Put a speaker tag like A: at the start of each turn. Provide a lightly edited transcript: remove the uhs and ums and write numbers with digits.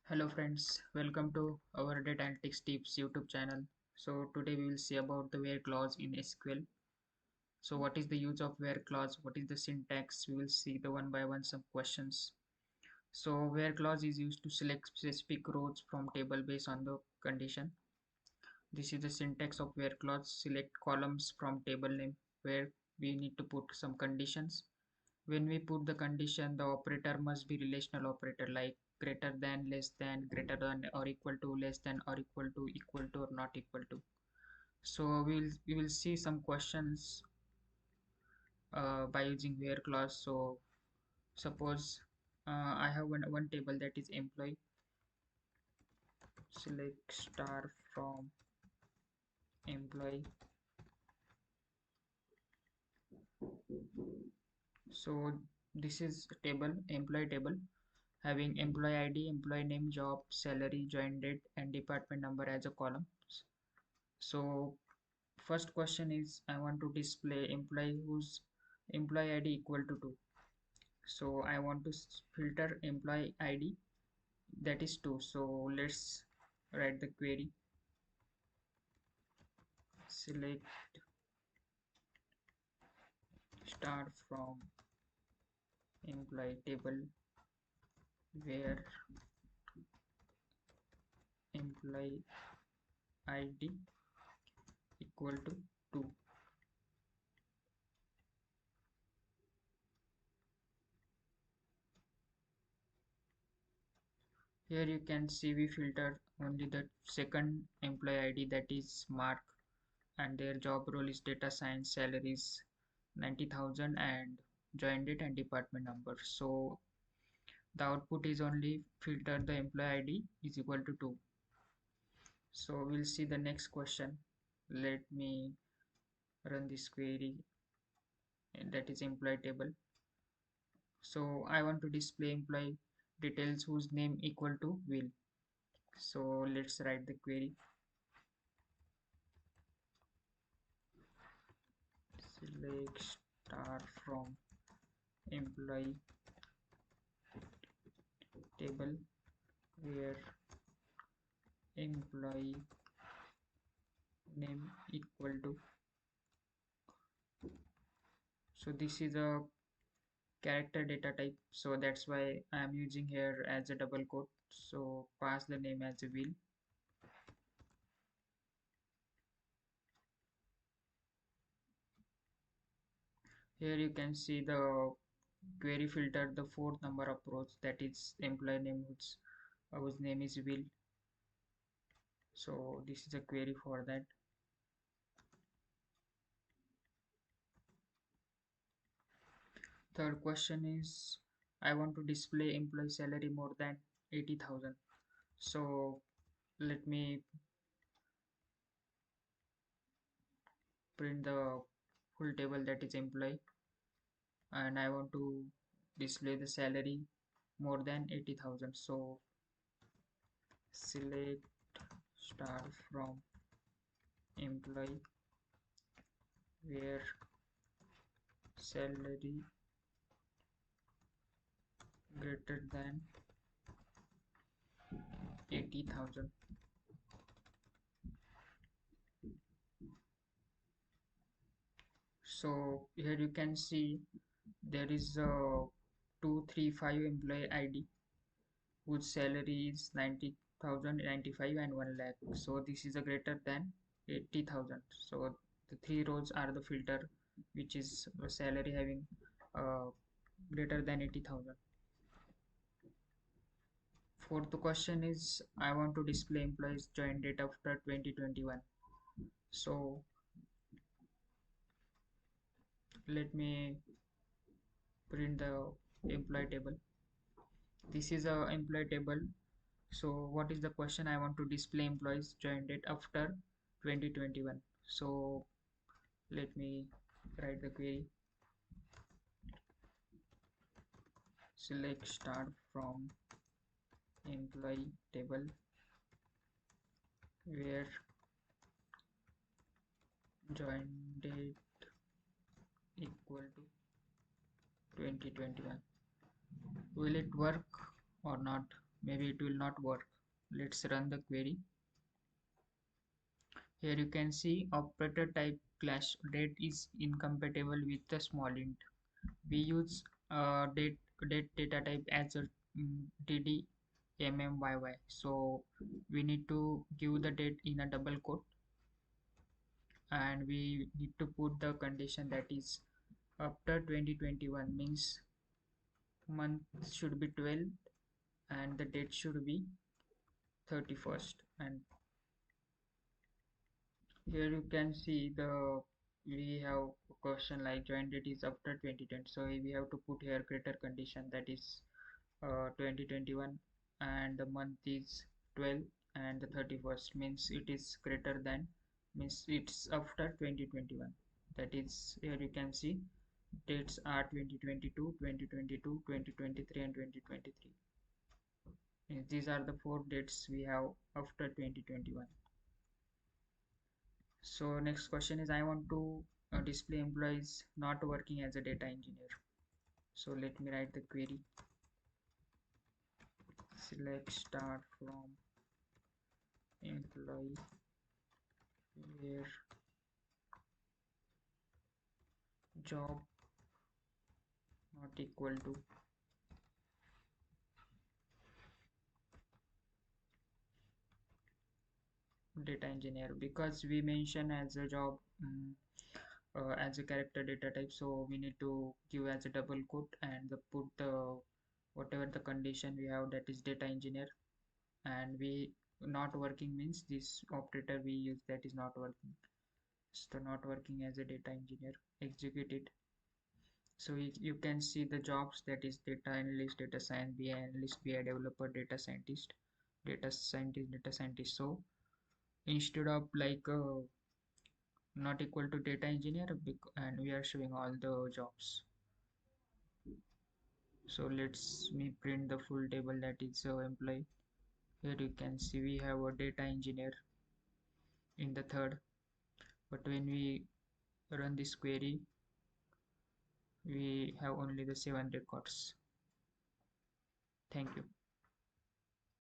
A: Hello friends, welcome to our Data Analytics Tips YouTube channel. So today we will see about the where clause in SQL. So what is the use of where clause? What is the syntax? We will see the one by one some questions. So where clause is used to select specific rows from table based on the condition. This is the syntax of where clause. Select columns from table name where we need to put some conditions. When we put the condition, the operator must be relational operator like greater than, less than, greater than or equal to, less than or equal to or not equal to. So we will see some questions by using where clause. So suppose I have one table that is employee. Select star from employee. So this is a table, employee table, having employee ID, employee name, job, salary, join date, and department number as a column. So first question is I want to display employee whose employee ID equal to 2. So I want to filter employee ID that is 2. So let's write the query. Select start from employee table where employee ID equal to 2. Here you can see we filter only the second employee ID, that is Mark, and their job role is data science, salaries 90,000 and join date and department number. So the output is only filter the employee ID is equal to 2. So we'll see the next question. Let me run this query, and that is employee table. So I want to display employee details whose name equal to Will. So let's write the query. Select star from employee table where employee name equal to, so this is a character data type, so that's why I am using here as a double quote. So pass the name as a Will. Here you can see the query filter the fourth number of rows, that is employee name whose name is Will. So this is a query for that. Third question is I want to display employee salary more than 80,000. So let me print the full table, that is employee, and I want to display the salary more than 80,000. So select star from employee where salary greater than 80,000. So here you can see there is a 235 employee ID whose salary is 90,000, 95 and 1 lakh. So this is a greater than 80,000. So the three rows are the filter which is a salary having uh, greater than 80,000. Fourth question is I want to display employees join date after 2021. So let me print the employee table. This is a employee table. So what is the question? I want to display employees join date after 2021. So let me write the query. Select start from employee table where join date equal to 2021. Will it work or not? maybe it will not work. Let's run the query. Here you can see operator type class date is incompatible with the small int. We use date data type as a dd so we need to give the date in a double quote, and we need to put the condition that is after 2021 means month should be 12 and the date should be 31st. And here you can see we have a question like join date is after 2020, so we have to put here greater condition that is 2021 and the month is 12 and the 31st means it is greater than, means it's after 2021. That is, here you can see dates are 2022, 2022, 2023 and 2023. These are the four dates we have after 2021. So next question is I want to display employees not working as a data engineer. So let me write the query. Select start from employee where job not equal to data engineer, because we mention as a job as a character data type, so we need to give as a double quote and put the whatever the condition we have, that is data engineer, and we not working means this operator we use that is not working, so not working as a data engineer. Execute it. So you can see the jobs, that is data analyst, data science, BI analyst, BI developer, data scientist, data scientist, data scientist. So instead of like not equal to data engineer, and we are showing all the jobs. So let's me print the full table, that is employee. Here you can see we have a data engineer in the third, but when we run this query we have only the 7 records. Thank you.